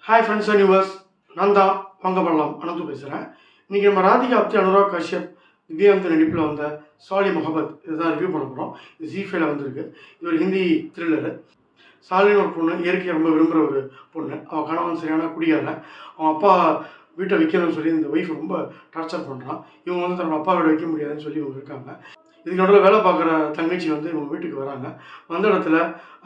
Hi friends and viewers, நான் தான் பங்கப்படலாம் அனந்து பேசுகிறேன். இன்றைக்கி நம்ம ராதிகா ஆப்தே, அனுராக் கஷ்யப், திவ்யாந்த் நடிப்பில் வந்த சாலி முகபத் இதுதான் ரிவ்யூ பண்ண போகிறோம். இது ஜீஃபைல வந்திருக்கு. இது ஒரு ஹிந்தி த்ரில்லரு. சாலின்னு ஒரு பொண்ணு, இயற்கையை ரொம்ப விரும்புகிற ஒரு பொண்ணு. அவள் கணவன் சரியான குடியாரன். அவன் அப்பா வீட்டை வைக்கணும்னு சொல்லி இந்த ஒய்ஃப் ரொம்ப டார்ச்சர் பண்ணுறான். இவங்க வந்து தன்னோட அப்பா வீட்டை வைக்க முடியாதுன்னு சொல்லி இவங்க இருக்காங்க. இதுக்கு நடுவில் வேலை பார்க்குற தங்கச்சி வந்து இவங்க வீட்டுக்கு வராங்க. வந்த இடத்துல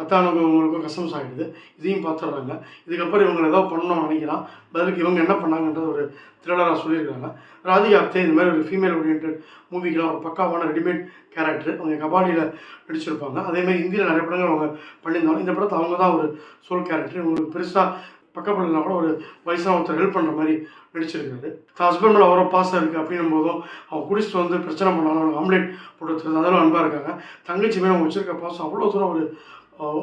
அத்தானுக்கும் இவங்களுக்கும் கஸ்டம்ஸ் ஆகிடுது. இதையும் பார்த்துடுறாங்க. இதுக்கப்புறம் இவங்க ஏதோ பண்ணணும்னு நினைக்கிறான். பதிலுக்கு இவங்க என்ன பண்ணாங்கன்றது ஒரு த்ரில்லராக சொல்லியிருக்காங்க. ராதிகா ஆப்தே இந்த மாதிரி ஒரு ஃபீமேல் ஓரியன்ட் மூவிக்கெலாம் ஒரு பக்காவான ரெடிமேட் கேரக்டர். அவங்க கபாலியில் நடிச்சிருப்பாங்க. அதேமாதிரி இந்தியில் நிறைய படங்கள் அவங்க பண்ணியிருந்தாலும் இந்த படத்தை அவங்க தான் ஒரு சோல் கேரக்டர். இவங்களுக்கு பெருசாக பக்கப்படலாம் கூட ஒரு வயசான ஒருத்தர் ஹெல்ப் பண்ணுற மாதிரி நடிச்சிருக்காரு. தான் ஹஸ்பண்ட் மேலே அவரோ பாசம் இருக்குது அப்படின்னும் போதும் அவன் குடிச்சிட்டு வந்து பிரச்சனை பண்ணாலும் அவனுக்கு ஆம்லேட் போட்டு அதெல்லாம் அன்பாக இருக்காங்க. தங்கச்சி மேலே அவங்க வச்சிருக்க பாசம் அவ்வளோ தூரம் ஒரு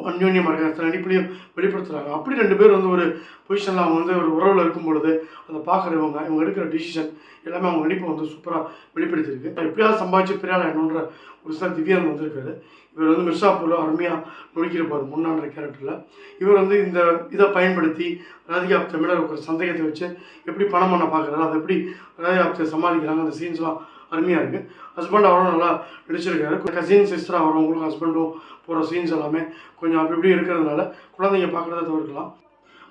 அந்யோன்யமாக இருக்காங்க. நடிப்புலையும் வெளிப்படுத்துகிறாங்க. அப்படி ரெண்டு பேர் வந்து ஒரு பொசிஷனில் அவங்க வந்து ஒரு உறவில் இருக்கும் பொழுது அதை பார்க்குறவங்க இவங்க எடுக்கிற டிசிஷன் எல்லாமே அவங்க நடிப்பை வந்து சூப்பராக வெளிப்படுத்தியிருக்கு. எப்படியாவது சம்பாதிச்சு பெரியாள் என்னன்ற ஒரு சில திவ்யாந்த் வந்திருக்காரு. இவர் வந்து மிர்சாப்பூரில் அருமையாக நொடிக்கிருப்பார் முன்னான்ற கேரக்டரில். இவர் வந்து இந்த இதை பயன்படுத்தி ராதிகா ஆப்தே மேலே ஒரு சந்தேகத்தை வச்சு எப்படி பணம் பண்ண பார்க்குறாரு, அதை எப்படி ராதிகா ஆப்தே சமாளிக்கிறாங்க. அந்த சீன்ஸ்லாம் அருமையாக இருக்குது. ஹஸ்பண்ட் அவரும் நல்லா நடிச்சிருக்காரு. கசின் சிஸ்டர் அவங்களும் ஹஸ்பண்டும் போகிற சீன்ஸ் எல்லாமே கொஞ்சம் அப்படி இப்படி இருக்கிறதுனால குழந்தைங்க பார்க்குறத தவிர்க்கலாம்.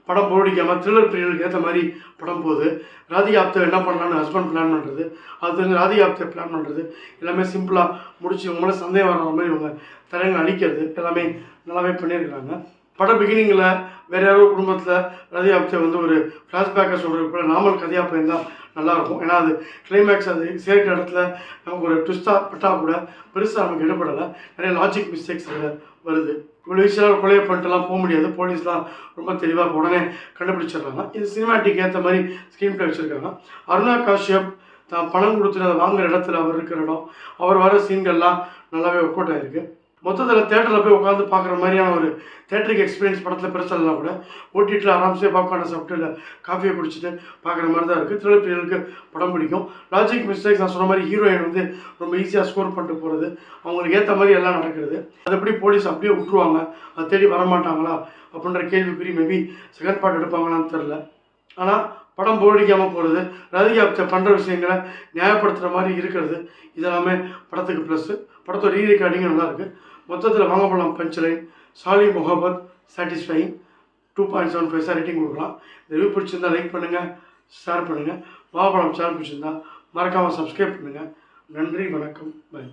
படம் போடிக்காமல் த்ரில்லர் பீரியலுக்கு ஏற்ற மாதிரி படம் போகுது. ராதிகா ஆப்தே என்ன பண்ணலான்னு ஹஸ்பண்ட் பிளான் பண்ணுறது, அது தெரிஞ்சு ராதிகா ஆப்தே பிளான் பண்ணுறது எல்லாமே சிம்பிளாக முடிச்சு இவங்க மேலே சந்தேகம் வர மாதிரி இவங்க தலைங்களை அழிக்கிறது எல்லாமே நல்லாவே பண்ணியிருக்கிறாங்க. படம் பிகினிங்கில் வேறு யாரோ குடும்பத்தில் ராதிகா ஆப்தே வந்து ஒரு ஃப்ளாஷ்பேக்கை சொல்கிறதுக்கு கூட நார்மல் கதையாக போயிருந்தால் நல்லாயிருக்கும். ஏன்னா அது கிளைமேக்ஸ் அது சேர்க்கிற இடத்துல நமக்கு ஒரு ட்விஸ்ட்டாக பட்டால் கூட பெருசாக நமக்கு இடப்படலை. நிறைய லாஜிக் மிஸ்டேக்ஸ் அதில் வருது. இவ்வளோ ஈஸியாக கொலையை பண்ணிட்டுலாம் போக முடியாது. போலீஸ்லாம் ரொம்ப தெளிவாக உடனே கண்டுபிடிச்சிடுறாங்க. இது சினிமாட்டிக் ஏற்ற மாதிரி ஸ்க்ரீன் பிளே வச்சுருக்காங்க. அனுராக் கஷ்யப் தான் பணம் கொடுத்துட்டு அதை வாங்குகிற இடத்துல அவர் இருக்கிற இடம், அவர் வர சீன்கள்லாம் நல்லாவே ஒர்க் அவுட் ஆகிருக்கு. மொத்தத்தில் தேட்டரில் போய் உட்காந்து பார்க்குற மாதிரியான ஒரு தேட்டருக்கு எக்ஸ்பீரியன்ஸ் படத்தில் பெருசாலாம் கூட ஓடிடியில் ஆராம்சே பாப்கார்னை சாப்பிட்டு இல்லை காஃபியை குடிச்சிட்டு பார்க்குற மாதிரி தான் இருக்குது. த்ரில்லர் பீரியலுக்கு படம் பிடிக்கும். லாஜிக் மிஸ்டேக்ஸ் நான் சொன்ன மாதிரி ஹீரோயின் வந்து ரொம்ப ஈஸியாக ஸ்கோர் பண்ணிட்டு போகிறது, அவங்களுக்கு ஏற்ற மாதிரி எல்லாம் நடக்கிறது. அது எப்படி போலீஸ் அப்படியே விட்டுருவாங்க, அதை தேடி வரமாட்டாங்களா அப்படின்ற கேள்விக்குறி மேபி செகண்ட் பார்ட் எடுப்பாங்களான்னு தெரில. ஆனால் படம் போடிக்காமல் போகிறது, ராதிகா ஆப்தே பண்ணுற விஷயங்களை நியாயப்படுத்துகிற மாதிரி இருக்கிறது இதெல்லாமே படத்துக்கு ப்ளஸ்ஸு. படத்தோட ரீரெக்கார்டிங் நல்லாயிருக்கு. மொத்தத்தில் வாங்க போகலாம் பஞ்ச்லைன் சாலி முகபத் சாட்டிஸ்ஃபைங் 2.75 ரேட்டிங் கொடுக்கலாம். இந்த ரிவ்யூ பிடிச்சிருந்தால் லைக் பண்ணுங்கள், ஷேர் பண்ணுங்கள். வாங்க போகலாம் சேனல் பிடிச்சிருந்தா மறக்காமல் சப்ஸ்கிரைப் பண்ணுங்கள். நன்றி, வணக்கம், பை.